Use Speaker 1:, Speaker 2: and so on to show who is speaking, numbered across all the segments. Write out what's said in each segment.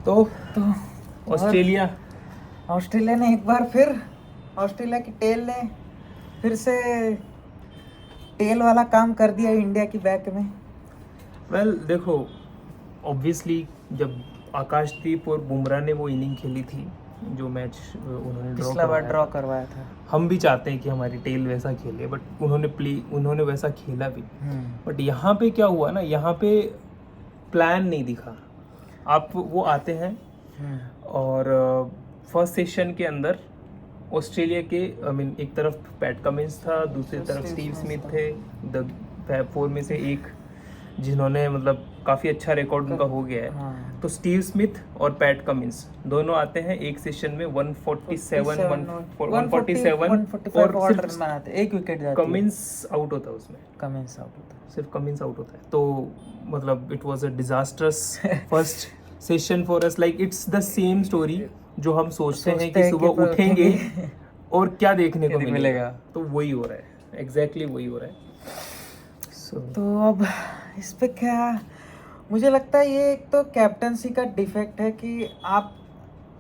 Speaker 1: तो
Speaker 2: ऑस्ट्रेलिया ने एक बार फिर, ऑस्ट्रेलिया की टेल ने फिर से टेल वाला काम कर दिया इंडिया की बैक में।
Speaker 1: वेल देखो, ऑब्वियसली जब आकाशदीप और बुमराह ने वो इनिंग खेली थी, जो मैच उन्होंने
Speaker 2: पिछला बार ड्रॉ करवाया था,
Speaker 1: हम भी चाहते हैं कि हमारी टेल वैसा खेले, बट उन्होंने वैसा खेला भी। बट यहाँ पे क्या हुआ ना, यहाँ पे प्लान नहीं दिखा। आप वो आते हैं और फर्स्ट सेशन के अंदर ऑस्ट्रेलिया के एक तरफ पैट कमिंस था, दूसरी तरफ स्टीव स्मिथ थे, द फैब फोर में से एक जिन्होंने मतलब काफ़ी अच्छा रिकॉर्ड उनका हो गया है। तो स्टीव स्मिथ और पैट कमिंस दोनों आते हैं एक सेशन में 147 और
Speaker 2: एक विकेट जाती है।
Speaker 1: कमिंस आउट होता है उसमें, सिर्फ कमिंस आउट होता है। तो मतलब it was a disasters first session for us. Like it's the same story जो हम सोचते हैं कि सुबह उठेंगे और क्या देखने को मिलेगा, तो वही हो रहा है, एग्जैक्टली वही हो रहा है।
Speaker 2: तो अब इस पे क्या, मुझे लगता है ये एक तो कैप्टनसी का डिफेक्ट है कि आप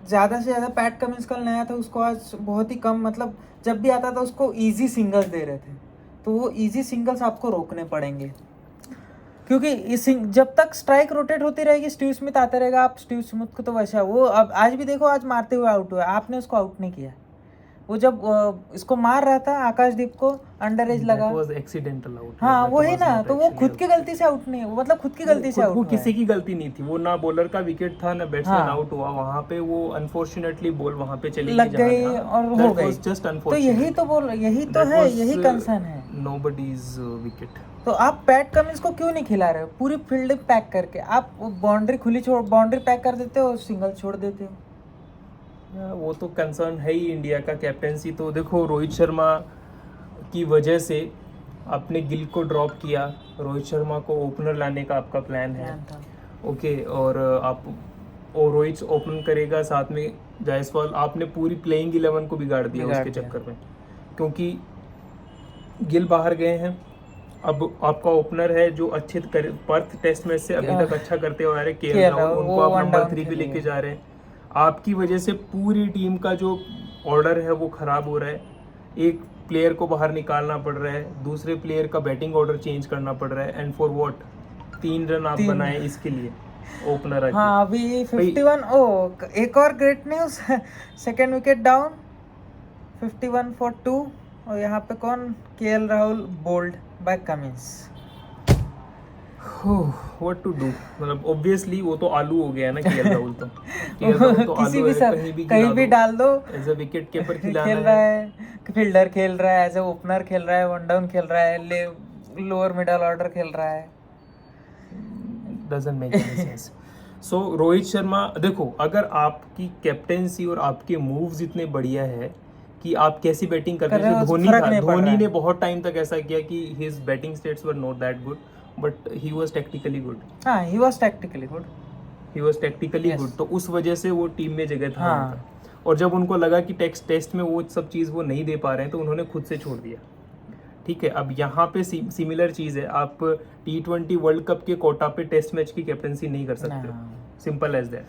Speaker 2: ज़्यादा से ज़्यादा, पैट कमिंस कल नया था, उसको आज बहुत ही कम, मतलब जब भी आता था उसको इजी सिंगल्स दे रहे थे, तो वो इजी सिंगल्स आपको रोकने पड़ेंगे, क्योंकि जब तक स्ट्राइक रोटेट होती रहेगी स्टीव स्मिथ आता रहेगा। आप स्टीव स्मिथ को तो वैसा, वो अब आज भी देखो, आज मारते हुए आउट हुआ, आपने उसको आउट नहीं किया। वो जब इसको मार रहा था आकाशदीप को, अंडर एज लगा,
Speaker 1: एक्सीडेंटल आउट।
Speaker 2: हाँ वो है ना, तो वो खुद की गलती से आउट नहीं, मतलब खुद की गलती से आउट,
Speaker 1: वो किसी की गलती नहीं थी, वो ना बॉलर का विकेट था ना बैट्समैन आउट हुआ, वहाँ पे वो अनफॉर्चुनेटली बॉल वहाँ पे चली
Speaker 2: लग गई और हो गई,
Speaker 1: जस्ट
Speaker 2: तो यही तो बोल, यही तो है, यही कंसर्न है,
Speaker 1: नोबडीज विकेट।
Speaker 2: तो आप पैट कमिंस को क्यों नहीं खिला रहे हो? पूरी फील्ड पैक करके आप बाउंड्री खुली छोड़, बाउंड्री पैक कर देते हो, सिंगल छोड़ देते हो।
Speaker 1: वो तो कंसर्न है ही इंडिया का। कैप्टेंसी तो देखो, रोहित शर्मा की वजह से आपने गिल को ड्रॉप किया, रोहित शर्मा को ओपनर लाने का आपका प्लान है, ओके, और रोहित ओपन करेगा, साथ में जायसवाल, आपने पूरी प्लेइंग 11 को बिगाड़ दिया उसके चक्कर में, क्योंकि गिल बाहर गए हैं। अब आपका ओपनर है जो अच्छे पर्थ टेस्ट मैच से अभी तक अच्छा करते हुए आ रहे, केएल राहुल, उनको आप नंबर 3 पे लेके जा रहे हैं। आपकी वजह से पूरी टीम का जो ऑर्डर है वो खराब हो रहा है, एक प्लेयर को बाहर निकालना पड़ रहा है, दूसरे प्लेयर का बैटिंग ऑर्डर चेंज करना पड़ रहा है, एंड फॉर व्हाट, 3 रन आप बनाए इसके लिए ओपनर।
Speaker 2: हाँ अभी 51, ओ एक और great news, second wicket down, 51 for 2, और यहाँ पे कौन, KL Rahul bowled by Cummins.
Speaker 1: What to do, मतलब ऑब्वियसली वो तो आलू हो गया ना केएल राहुल, तो
Speaker 2: किसी भी कहीं भी डाल दो,
Speaker 1: एज अ विकेट कीपर
Speaker 2: खेल रहा है, फील्डर खेल रहा है, एज अ ओपनर खेल रहा है, वन डाउन खेल रहा है, लोअर मिडल ऑर्डर खेल रहा है,
Speaker 1: डजंट मेक एनी सेंस। सो रोहित शर्मा, देखो अगर आपकी कैप्टेंसी और आपके मूव्स इतने बढ़िया है कि आप कैसी बैटिंग कर रहे हो, धोनी ने बहुत टाइम तक ऐसा किया कि his batting states were not that good, but he was technically good.
Speaker 2: हाँ ही वाज टेक्निकली गुड,
Speaker 1: तो उस वजह से वो टीम में जगह था उनका। और जब उनको लगा कि टेस्ट में वो सब चीज़ वो नहीं दे पा रहे हैं, तो उन्होंने खुद से छोड़ दिया। ठीक है, अब यहाँ पे सिमिलर चीज़ है, आप T20 वर्ल्ड कप के कोटा पे टेस्ट मैच की कैप्टेंसी नहीं कर सकते, सिंपल एज दैट।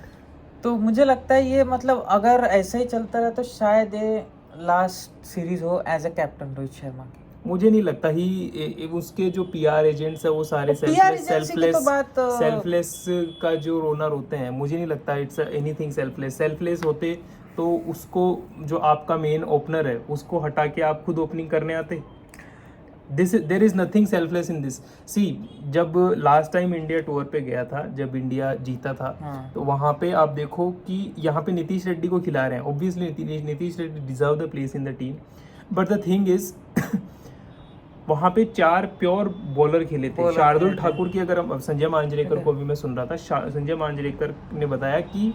Speaker 2: तो मुझे लगता है ये, मतलब अगर ऐसे ही चलता रहा तो शायद ये लास्ट सीरीज हो as a captain Rohit Sharma की।
Speaker 1: मुझे नहीं लगता ही, उसके जो पीआर एजेंट्स है वो सारे सेल्फलेस का जो ओनर होते हैं, मुझे नहीं लगता इट्स एनीथिंग सेल्फलेस होते तो उसको, जो आपका मेन ओपनर है उसको हटा के आप खुद ओपनिंग करने आते। There is nothing selfless in this. See, जब लास्ट टाइम इंडिया टूर पे गया था, जब इंडिया जीता था, तो वहाँ पे आप देखो कि यहाँ पे नीतीश रेड्डी को खिला रहे हैं, obviously Nitish Reddy deserve the place in the team, but the thing is वहाँ पे 4 प्योर बॉलर खेले थे। शार्दुल ठाकुर की, अगर संजय मांजरेकर को भी मैं सुन रहा था, संजय मांजरेकर ने बताया कि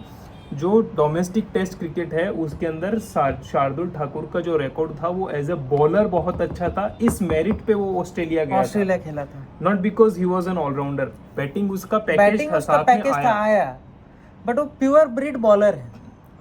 Speaker 1: जो डोमेस्टिक टेस्ट क्रिकेट है उसके अंदर शार्दुल ठाकुर का जो रिकॉर्ड था वो एज अ बॉलर बहुत अच्छा था, इस मेरिट पे वो ऑस्ट्रेलिया
Speaker 2: खेला था,
Speaker 1: not because he was an allrounder. Batting उसका पैकेज था, साथ में आया,
Speaker 2: बट वो प्योर ब्रीड बॉलर है,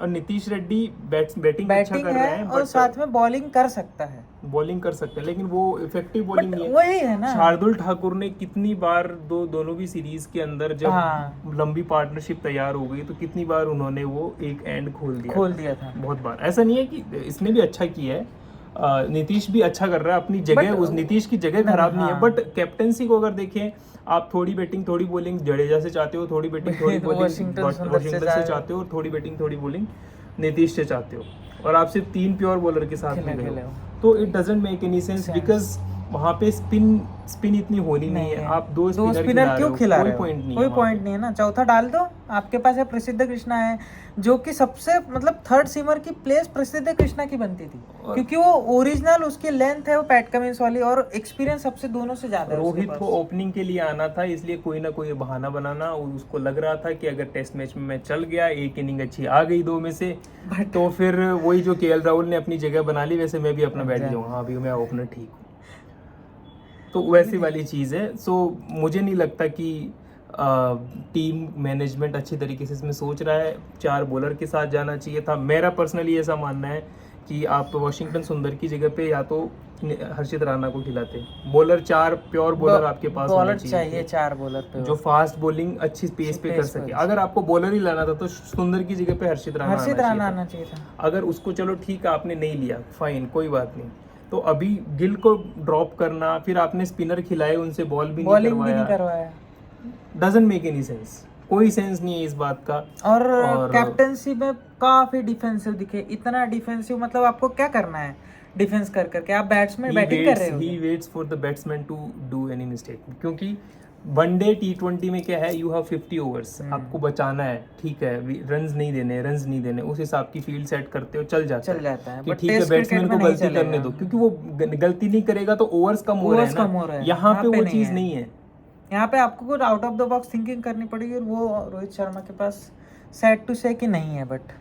Speaker 1: और नीतीश रेड्डी बैटिंग अच्छा
Speaker 2: बैटिंग
Speaker 1: कर रहे
Speaker 2: है
Speaker 1: हैं
Speaker 2: और साथ में बॉलिंग कर सकता है,
Speaker 1: बॉलिंग कर सकते हैं, लेकिन वो इफेक्टिव बॉलिंग
Speaker 2: बट
Speaker 1: नहीं है।
Speaker 2: वही है ना।
Speaker 1: शार्दुल ठाकुर ने कितनी बार दोनों भी सीरीज के अंदर जब
Speaker 2: हाँ।
Speaker 1: लंबी पार्टनरशिप तैयार हो गई तो कितनी बार उन्होंने वो एक एंड खोल दिया
Speaker 2: था।
Speaker 1: बहुत बार। ऐसा नहीं है कि इसने भी अच्छा किया है, नीतीश भी अच्छा कर रहा है अपनी जगह,
Speaker 2: But-
Speaker 1: उस नीतीश की जगह खराब नहीं है,
Speaker 2: हाँ।
Speaker 1: बट कैप्टनसी को अगर देखें, आप थोड़ी बैटिंग थोड़ी बॉलिंग जडेजा से चाहते हो, थोड़ी बैटिंग थोड़ी बॉलिंग
Speaker 2: वाशिंगटन सुंदर से
Speaker 1: से चाहते हो, और थोड़ी बैटिंग थोड़ी बॉलिंग नीतीश से चाहते हो, और आप सिर्फ 3 प्योर बॉलर के साथ में गए हो, तो it doesn't make any sense, because वहाँ पे स्पिन इतनी होनी नहीं है। आप दो
Speaker 2: स्पिनर क्यों खिला रहे हो?
Speaker 1: पॉइंट नहीं
Speaker 2: कोई
Speaker 1: है
Speaker 2: पॉइंट नहीं है ना, चौथा डाल दो। आपके पास है प्रसिद्ध कृष्णा है, जो कि सबसे मतलब थर्ड सीमर की प्लेस प्रसिद्ध कृष्णा की बनती थी, क्योंकि वो ओरिजिनल उसकी लेंथ है वो पैट कमिंस वाली, और एक्सपीरियंस सबसे दोनों से ज्यादा है उसके
Speaker 1: रोहित
Speaker 2: पास।
Speaker 1: को ओपनिंग के लिए आना था, इसलिए कोई ना कोई बहाना बनाना, और उसको लग रहा था कि अगर टेस्ट मैच में मैं चल गया, एक इनिंग अच्छी आ गई 2 में से, तो फिर वही जो केएल राहुल ने अपनी जगह बना ली, वैसे मैं भी अपना बैठ जाऊंगा, हाँ अभी मैं ओपनर ठीक हूँ, तो वैसी वाली चीज़ है। सो मुझे नहीं लगता कि टीम मैनेजमेंट अच्छी तरीके से इसमें सोच रहा है। 4 बॉलर के साथ जाना चाहिए था। मेरा पर्सनली ऐसा मानना है कि आप वाशिंगटन सुंदर की जगह पे या तो हर्षित राणा को खिलाते, बॉलर 4 प्योर बॉलर आपके पास होने
Speaker 2: चाहिए 4 बॉलर पे,
Speaker 1: जो फास्ट बॉलिंग अच्छी पेस पे कर सके। अगर आपको बॉलर ही लाना था तो सुंदर की जगह पे हर्षित राणा
Speaker 2: आना चाहिए था।
Speaker 1: अगर उसको चलो ठीक है आपने नहीं लिया, फाइन कोई बात नहीं, तो अभी गिल को ड्रॉप करना, फिर आपने स्पिनर खिलाए, उनसे बॉलिंग भी नहीं करवाया, डजंट मेक एनी सेंस, कोई सेंस नहीं है इस बात का।
Speaker 2: और कैप्टनसी में काफी डिफेंसिव दिखे, इतना डिफेंसिव, मतलब आपको क्या करना है डिफेंस कर करके? आप बैट्समैन बैटिंग कर रहे हो,
Speaker 1: he waits for the batsman to do any mistake, क्योंकि वनडे T20 में क्या है, यू हैव 50 ओवर्स, आपको बचाना है, ठीक है, रन्स नहीं देने, उस हिसाब की फील्ड सेट करते हो, चल जाता है कि ठीक है बैट्समैन को गलती करने दो, क्योंकि वो गलती नहीं करेगा तो ओवर्स कम हो रहे हैं, यहाँ पे वो चीज नहीं है।
Speaker 2: यहाँ पे आपको कुछ out of the box thinking करनी पड़ेगी, और वो रोहित शर्मा के पास सैड टू से कि नहीं है। बट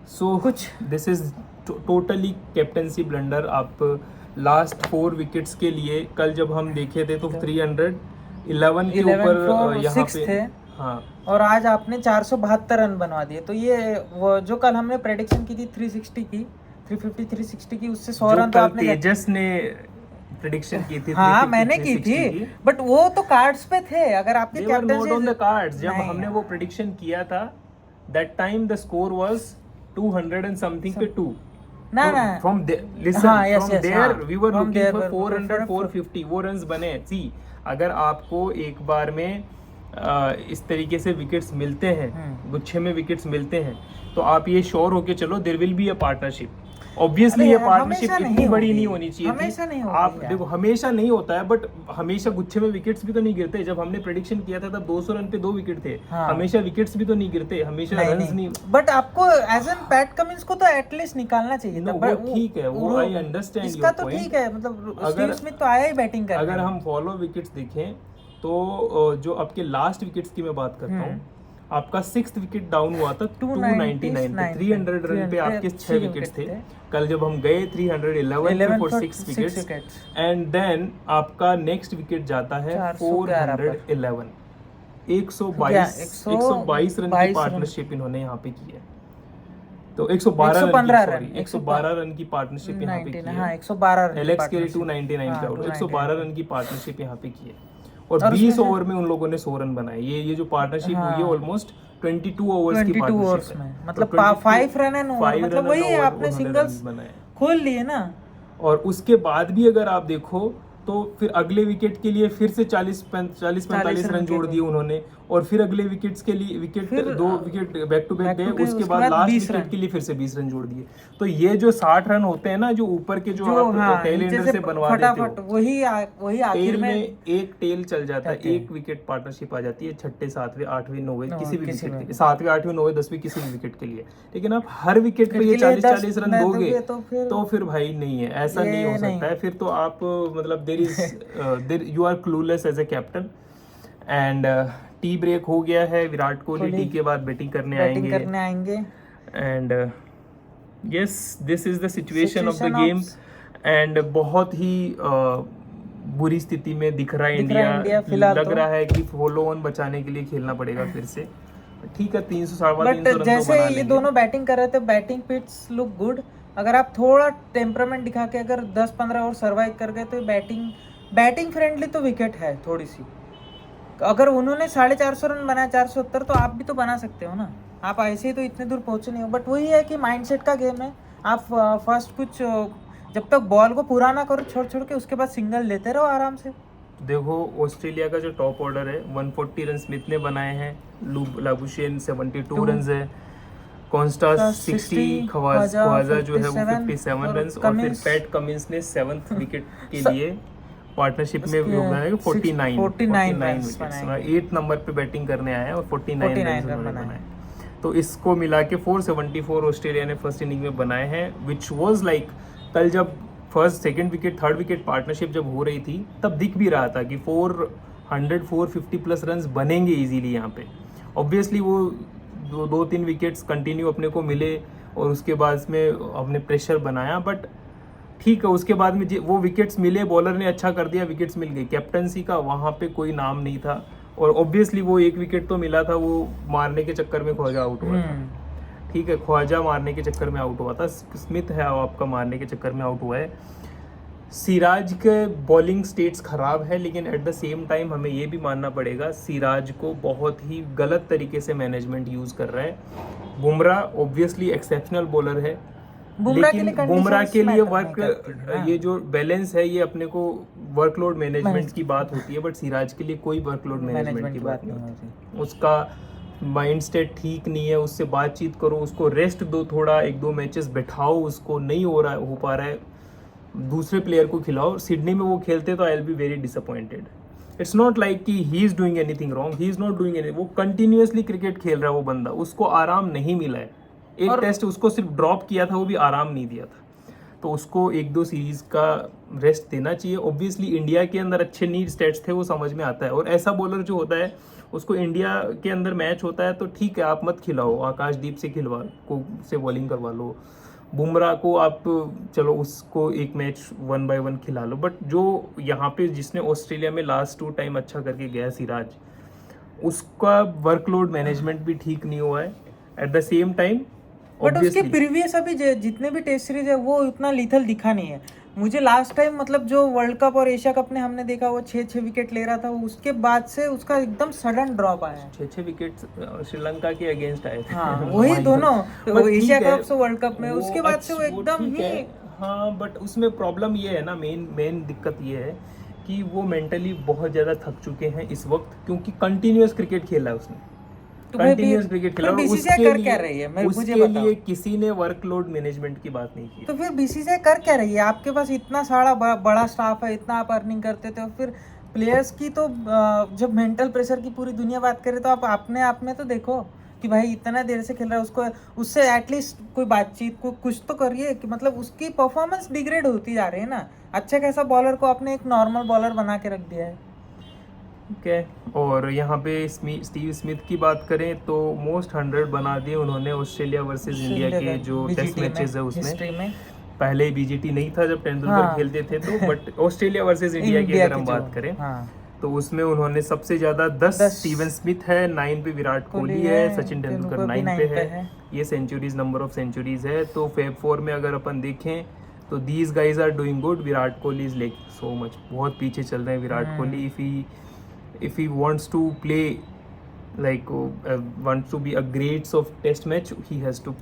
Speaker 1: सो कुछ this is totally captaincy blunder. आप लास्ट 4 विकेट्स के लिए कल जब हम देखे थे तो 311 के ऊपर यहाँ पे थे, हाँ,
Speaker 2: और आज आपने 472 रन बनवा दिए, तो ये वो जो कल हमने प्रेडिक्शन की थी 360 की, 350 360 की, उससे 100 रन तो आपने,
Speaker 1: तेजस ने प्रेडिक्शन की थी,
Speaker 2: हाँ मैंने की थी, बट वो तो कार्ड्स पे थे। अगर आपके
Speaker 1: कैप्टन ऑन द कार्ड्स, जब हमने वो प्रेडिक्शन किया था that time the score was 200 and something पे 2
Speaker 2: ना
Speaker 1: from there we were looking for 400 450 वो रन्स बने। सी अगर आपको एक बार में इस तरीके से विकेट्स मिलते हैं, गुच्छे में विकेट्स मिलते हैं, तो आप ये श्योर होके चलो there will be a partnership. Obviously ये पार्टनरशिप इतनी बड़ी नहीं होनी चाहिए थी। आप देखो हमेशा नहीं होता है, बट हमेशा गुच्छे में विकेट्स भी तो नहीं गिरते। जब हमने प्रेडिक्शन किया था तब 200 रन पे 2 विकेट थे, हमेशा विकेट्स भी तो नहीं गिरते, हमेशा रन्स नहीं।
Speaker 2: बट आपको एज एन पैट कमिंस को तो एटलीस्ट निकालना चाहिए था।
Speaker 1: वो ठीक है, वो आई अंडरस्टैंड
Speaker 2: इसका तो ठीक है, मतलब स्टीव स्मिथ तो आया ही बैटिंग करने।
Speaker 1: अगर हम फॉलो विकेट्स देखें तो जो आपके लास्ट विकेट्स की मैं बात करता हूँ, आपका 6th विकेट डाउन हुआ था 299 पे, 300 रन पे आपके 6 विकेट्स थे। कल जब हम गए 311 फॉर 6 विकेट्स, एंड देन आपका नेक्स्ट विकेट जाता है 411, 122 रन की पार्टनरशिप इन्होंने यहाँ पे की है। तो 112 रन की पार्टनरशिप यहाँ पे की है।
Speaker 2: 112 रन,
Speaker 1: एलेक्स केरी 299 का आउट, 112 रन की पार्टनरशिप यहाँ पे की है, और 20 ओवर में उन लोगों ने 100 रन बनाए। ये जो पार्टनरशिप हुई है ऑलमोस्ट 22 ओवर्स की पार्टनरशिप है,
Speaker 2: मतलब 5 रन एंड ओवर, मतलब वही आपने सिंगल्स खोल लिए ना।
Speaker 1: और उसके बाद भी अगर आप देखो तो फिर अगले विकेट के लिए फिर से 40-45 रन जोड़ दिए उन्होंने, और फिर अगले विकेट्स के लिए दो विकेट बैक टू बैक गए, उसके बाद लास्ट विकेट के लिए फिर से 20 रन जोड़ दिए। तो ये जो 60 रन होते हैं ना, जो ऊपर के जो आप टेल एंडर से बनवा देते हो,
Speaker 2: वही आखिर में
Speaker 1: एक टेल चल जाता है, एक विकेट पार्टनरशिप आ जाती है 6ठे 7वें 8वें 9वें किसी भी विकेट के लिए, 7वें 8वें 9वें 10वें किसी भी विकेट के लिए। लेकिन आप हर विकेट पे ये 40-40 रन दोगे तो फिर भाई नहीं है, ऐसा नहीं हो सकता है। फिर तो आप मतलब you are clueless as a captain। and tea break हो गया है, विराट कोहली टी के बाद बैटिंग करने आएंगे। And yes, this is the situation of the game, and बहुत ही बुरी स्थिति में दिख रहा है इंडिया। लग रहा है कि फॉलो ऑन बचाने के लिए खेलना पड़ेगा फिर से। ठीक है 300 350
Speaker 2: बट
Speaker 1: रन तो
Speaker 2: जैसे
Speaker 1: बना
Speaker 2: ये
Speaker 1: लेंगे।
Speaker 2: दोनों बैटिंग कर रहे थे, बैटिंग पिट्स लुक गुड। अगर आप थोड़ा टेम्परामेंट दिखा के अगर 10-15 ओवर सर्वाइव कर गए तो बैटिंग फ्रेंडली तो विकेट है थोड़ी सी। अगर उन्होंने 450 रन बनाया 470, तो आप भी तो बना सकते हो ना। आप ऐसे ही तो इतने दूर पहुंचे नहीं हो। बट वही है कि माइंडसेट का गेम है। आप फर्स्ट कुछ जब तक बॉल को पूरा ना करो छोड़ छोड़ के, उसके बाद सिंगल लेते रहो आराम से।
Speaker 1: देखो ऑस्ट्रेलिया का जो टॉप ऑर्डर है 140 रन स्मिथ ने बनाए हैं, लाबुशेन 72 रन है, कॉन्स्टा 60, ख्वाजा जो है वो 57 रन, और फिर पैट कमिंस ने 7th विकेट के लिए पार्टनरशिप में योगदान है 49
Speaker 2: रन्स
Speaker 1: विकेट्स, 8 नंबर पे बैटिंग करने आए हैं और 49 रन
Speaker 2: रन
Speaker 1: उन्होंने
Speaker 2: बनाए।
Speaker 1: बनाए। तो इसको मिला के 474 ऑस्ट्रेलिया ने फर्स्ट इनिंग में बनाए हैं, विच वाज लाइक कल जब first second wicket third wicket partnership जब हो रही थी तब दिख भी रहा था कि 450 प्लस रन्स बनेंगे इजीली यहाँ पे। ऑब्वियसली वो 2-3 विकेट्स कंटिन्यू अपने को मिले और उसके बाद में अपने प्रेशर बनाया, बट ठीक है उसके बाद में वो विकेट्स मिले, बॉलर ने अच्छा कर दिया, विकेट्स मिल गई, कैप्टनसी का वहाँ पे कोई नाम नहीं था। और ऑब्वियसली वो एक विकेट तो मिला था, वो मारने के चक्कर में ख्वाजा आउट हुआ था। ठीक है ख्वाजा मारने के चक्कर में आउट हुआ था, स्मिथ है आपका मारने के चक्कर में आउट हुआ है। सिराज के बॉलिंग स्टेट्स ख़राब है, लेकिन एट द सेम टाइम हमें ये भी मानना पड़ेगा सिराज को बहुत ही गलत तरीके से मैनेजमेंट यूज़ कर रहा है। बुमराह ऑब्वियसली एक्सेप्शनल बॉलर है, लेकिन बुमराह के लिए वर्क ये जो बैलेंस है ये अपने को वर्कलोड मैनेजमेंट की बात होती है, बट सिराज के लिए कोई वर्कलोड मैनेजमेंट की बात नहीं होती। उसका माइंड सेट ठीक नहीं है, उससे बातचीत करो, उसको रेस्ट दो, थोड़ा 1-2 मैचेस बैठाओ, उसको नहीं हो पा रहा है, दूसरे प्लेयर को खिलाओ। सिडनी में वो खेलते तो I will be very disappointed. It's not like कि he is doing anything wrong, he is not doing any, वो कंटिन्यूसली क्रिकेट खेल रहा है वो बंदा, उसको आराम नहीं मिला है। एक टेस्ट उसको सिर्फ ड्रॉप किया था, वो भी आराम नहीं दिया था, तो उसको 1-2 सीरीज का रेस्ट देना चाहिए। ऑब्वियसली इंडिया के अंदर अच्छे नीड स्टेट्स थे, वो समझ में आता है, और ऐसा बॉलर जो होता है उसको इंडिया के अंदर मैच होता है तो ठीक है आप मत खिलाओ, आकाशदीप से से बॉलिंग करवा लो, बुमराह को आप चलो उसको एक मैच 1 by 1 खिला लो, बट जो यहाँ पे जिसने ऑस्ट्रेलिया में लास्ट 2 टाइम अच्छा करके गया सिराज, उसका वर्कलोड मैनेजमेंट भी ठीक नहीं हुआ है। At the same time
Speaker 2: but उसके प्रीवियस अभी जितने भी टेस्ट सीरीज है वो उतना लीथल दिखा नहीं है मुझे। लास्ट टाइम मतलब जो वर्ल्ड कप और एशिया कप ने हमने देखा वो 6-6 विकेट ले रहा था, उसके बाद से उसका एकदम सडन ड्रॉप आया है।
Speaker 1: 6-6 विकेट श्रीलंका के अगेंस्ट आए थे।
Speaker 2: हाँ, वही दोनों तो एशिया कप से वर्ल्ड कप में, उसके बाद से वो एकदम ही
Speaker 1: हाँ, बट उसमें प्रॉब्लम ये है ना, मेन दिक्कत ये है कि वो मेंटली बहुत ज़्यादा थक चुके हैं इस वक्त, क्योंकि कंटिन्यूअस क्रिकेट खेला है उसने, कंटिन्यूअस क्रिकेट खेला, उसके लिए किसी ने वर्कलोड मैनेजमेंट की बात नहीं की।
Speaker 2: तो फिर बीसीसीआई कर क्या रही है? आपके पास इतना सारा बड़ा स्टाफ है, इतना आप अर्निंग करते थे, फिर प्लेयर्स की तो जब मेंटल प्रेशर की पूरी दुनिया बात करे तो आप अपने आप में तो देखो कि भाई इतना देर से खेल रहा है, उसको उससे एटलीस्ट कोई बातचीत को कुछ तो करिए कि मतलब उसकी परफॉर्मेंस डिग्रेड होती जा रही है ना। अच्छा कैसा बॉलर को आपने एक नॉर्मल बॉलर बना के रख दिया है।
Speaker 1: ठीक है, और यहाँ पे स्टीव स्मिथ की बात करें तो मोस्ट 100 बना दिए उन्होंने ऑस्ट्रेलिया वर्सेस इंडिया के जो टेस्ट मैचेस है उसमें। पहले बीजीटी नहीं था जब तेंदुलकर खेलते थे तो, बट ऑस्ट्रेलिया वर्सेस इंडिया की अगर हम बात करें तो उसमें उन्होंने सबसे ज्यादा 10 स्टीवन स्मिथ है, 9 पे विराट कोहली है, सचिन तेंदुलकर 9 पे है, ये सेंचुरीज नंबर ऑफ सेंचुरीज है। तो फेब 4 में अगर अपन देखें तो these guys are doing good, Virat Kohli is like so much, बहुत पीछे चल रहे हैं Virat Kohli. if he wants to play like wants to be a greats of test match, he has to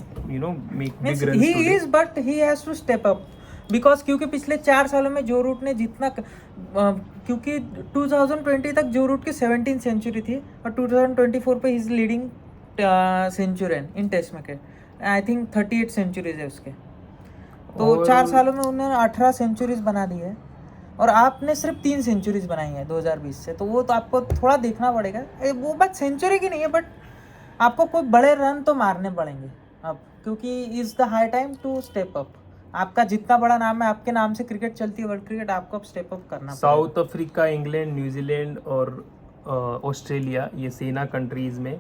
Speaker 1: make big runs.
Speaker 2: He is, but he has to step up because क्योंकि पिछले 4 सालों में जो रूट ने जितना क्योंकि 2020 तक जो रूट की 17 सेंचुरी थी और 2024 पे is leading centurion in test में के आई थिंक 38 सेंचुरीज है उसके। तो 4 सालों में उन्होंने 18 सेंचुरीज बना दी है और आपने सिर्फ 3 सेंचुरीज बनाई है 2020 से, तो वो तो आपको थोड़ा देखना पड़ेगा। वो बात सेंचुरी की नहीं है, बट आपको कोई बड़े रन तो मारने पड़ेंगे अब, क्योंकि is the high time to step up. आपका जितना बड़ा नाम है, आपके नाम से क्रिकेट चलती है वर्ल्ड क्रिकेट, आपको अब स्टेप अप करना पड़ेगा।
Speaker 1: साउथ अफ्रीका, इंग्लैंड, न्यूजीलैंड और ऑस्ट्रेलिया, ये सेना कंट्रीज़ में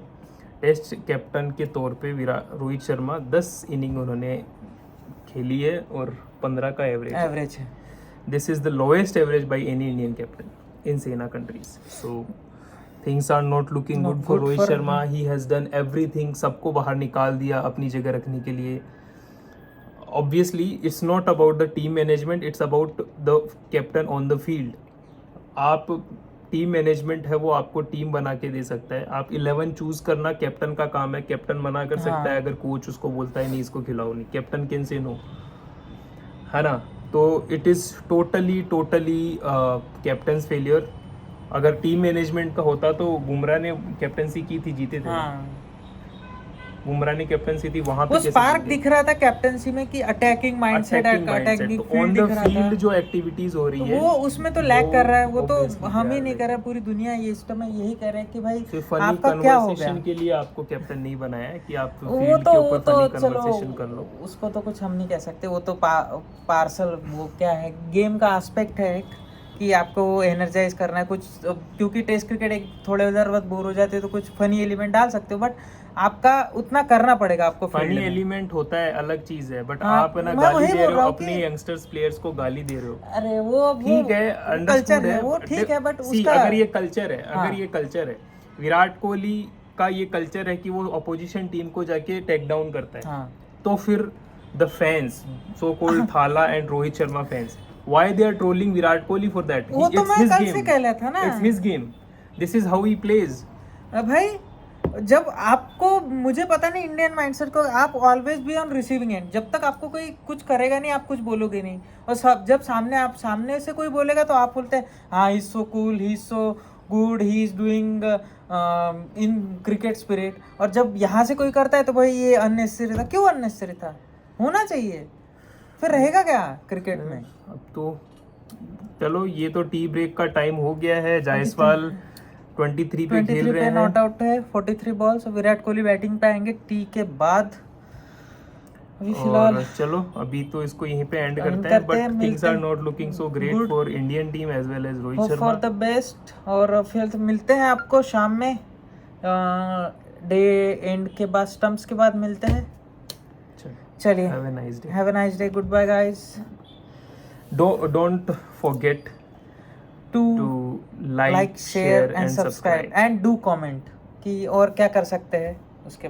Speaker 1: टेस्ट कैप्टन के तौर पे रोहित शर्मा 10 इनिंग उन्होंने खेली है और 15 का एवरेज है। This is the lowest average by any Indian captain in Sena countries. So things are not looking
Speaker 2: Not
Speaker 1: good for
Speaker 2: good
Speaker 1: Rohit
Speaker 2: for
Speaker 1: Sharma. He has done everything, सबको बाहर निकाल दिया अपनी जगह रखने के लिए. Obviously it's not about the team management, it's about the captain on the field. आप टीम मैनेजमेंट है वो आपको टीम बना के दे सकता है. आप 11 चूज करना कैप्टन का काम है. कैप्टन मना कर सकता है अगर कोच उसको बोलता है नहीं इसको खिलाओ नहीं. कैप्टन कैन से नो, है ना. तो it is totally captains failure. अगर टीम मैनेजमेंट का होता तो बुमराह ने कैप्टनसी की थी, जीते थे.
Speaker 2: हाँ,
Speaker 1: बुमराह ने कैप्टनसी थी वहां पे
Speaker 2: वो
Speaker 1: कैसे
Speaker 2: स्पार्क
Speaker 1: जीते?
Speaker 2: दिख रहा था कैप्टनसी में कि attacking mindset,
Speaker 1: Attacking mindset.
Speaker 2: Attacking
Speaker 1: तो
Speaker 2: फील्ड
Speaker 1: on
Speaker 2: दिख
Speaker 1: the
Speaker 2: रहा
Speaker 1: field
Speaker 2: था.
Speaker 1: जो एक्टिविटीज हो रही
Speaker 2: तो
Speaker 1: है
Speaker 2: वो उसमें तो लैग कर रहा है. वो तो
Speaker 1: obviously
Speaker 2: हम ही
Speaker 1: यार,
Speaker 2: नहीं कर रहे, पूरी दुनिया ये इस समय यही कह रहे हैं कि भाई
Speaker 1: सिर्फ फनी
Speaker 2: आपका क्या हो गया.
Speaker 1: कन्वर्सेशन के लिए आपको कैप्टन नहीं बनाया है कि आप
Speaker 2: वो
Speaker 1: फील्ड
Speaker 2: तो
Speaker 1: के
Speaker 2: वो
Speaker 1: ऊपर
Speaker 2: तो
Speaker 1: फनी
Speaker 2: चलो
Speaker 1: कन्वर्सेशन कर लो.
Speaker 2: उसको तो कुछ हम नहीं कह सकते. वो तो पार्सल वो क्या है, गेम का एस्पेक्ट है एक, कि आपको एनर्जाइज करना है कुछ. क्योंकि टेस्ट क्रिकेट एक थोड़े देर बाद बोर हो जाते हो तो कुछ फनी एलिमेंट डाल सकते हो, बट आपका उतना करना पड़ेगा आपको
Speaker 1: फनी
Speaker 2: फील्ड में.
Speaker 1: एलिमेंट होता है, अलग चीज है. बट
Speaker 2: हाँ,
Speaker 1: आप है ना
Speaker 2: मैं
Speaker 1: गाली
Speaker 2: वही
Speaker 1: दे
Speaker 2: बोल
Speaker 1: रहे
Speaker 2: रहा
Speaker 1: हो
Speaker 2: हूँ
Speaker 1: अपने
Speaker 2: कि-
Speaker 1: यंगस्टर्स प्लेयर्स को गाली दे रहे हो.
Speaker 2: अरे वो
Speaker 1: ठीक है,
Speaker 2: कल्चर
Speaker 1: अंडरस्टूड
Speaker 2: है, वो ठीक है, बट
Speaker 1: See,
Speaker 2: उसका
Speaker 1: अगर ये कल्चर है,
Speaker 2: हाँ.
Speaker 1: अगर ये कल्चर है, विराट कोहली का ये कल्चर है कि वो अपोजिशन टीम को जाके टेक डाउन करता है.
Speaker 2: हाँ,
Speaker 1: तो फिर the fans, so called Thala and Rohit Sharma fans, why they are trolling Virat Kohli for that?
Speaker 2: वो तो मैं कल से कह रहा था ना.
Speaker 1: It's his game, this is how he plays.
Speaker 2: भाई जब आपको, मुझे पता नहीं इंडियन माइंडसेट को, आप always be on receiving end. जब तक आपको कोई कुछ करेगा नहीं आप कुछ बोलोगे नहीं, और सब जब सामने से कोई बोलेगा तो आप बोलते हैं हाँ he is so cool, he is so good, he is doing in cricket spirit. और जब यहाँ से कोई करता है तो भाई ये अननेसेसरी था. क्यों अननेसेसरी था? होना चाहिए, फिर रहेगा क्या क्रिकेट में.
Speaker 1: अब तो चलो, ये तो टी ब्रेक का टाइम हो गया है. जायसवाल 23 पे खेल
Speaker 2: 23
Speaker 1: रहे
Speaker 2: पे
Speaker 1: हैं.
Speaker 2: नॉट आउट है, 43 बॉल्स. विराट कोहली बैटिंग पे आएंगे टी के बाद. अभी फिलहाल
Speaker 1: और चलो अभी तो इसको यहीं पे एंड
Speaker 2: End
Speaker 1: करते हैं.
Speaker 2: करते हैं,
Speaker 1: बट थिंग्स
Speaker 2: मिलते
Speaker 1: आर
Speaker 2: हैं.
Speaker 1: Not looking so great
Speaker 2: Good.
Speaker 1: For Indian team as well as Rohit
Speaker 2: hope
Speaker 1: Sharma.
Speaker 2: For the best. और फिर मिलते हैं आपको शाम में, डे एंड के बाद, स्टंप्स के बाद मिलते हैं. चलिए,
Speaker 1: have a nice day.
Speaker 2: Have a nice day. Good bye guys.
Speaker 1: Don't forget
Speaker 2: to
Speaker 1: to like,
Speaker 2: like, share and
Speaker 1: and
Speaker 2: subscribe and do comment कि और क्या कर सकते हैं उसके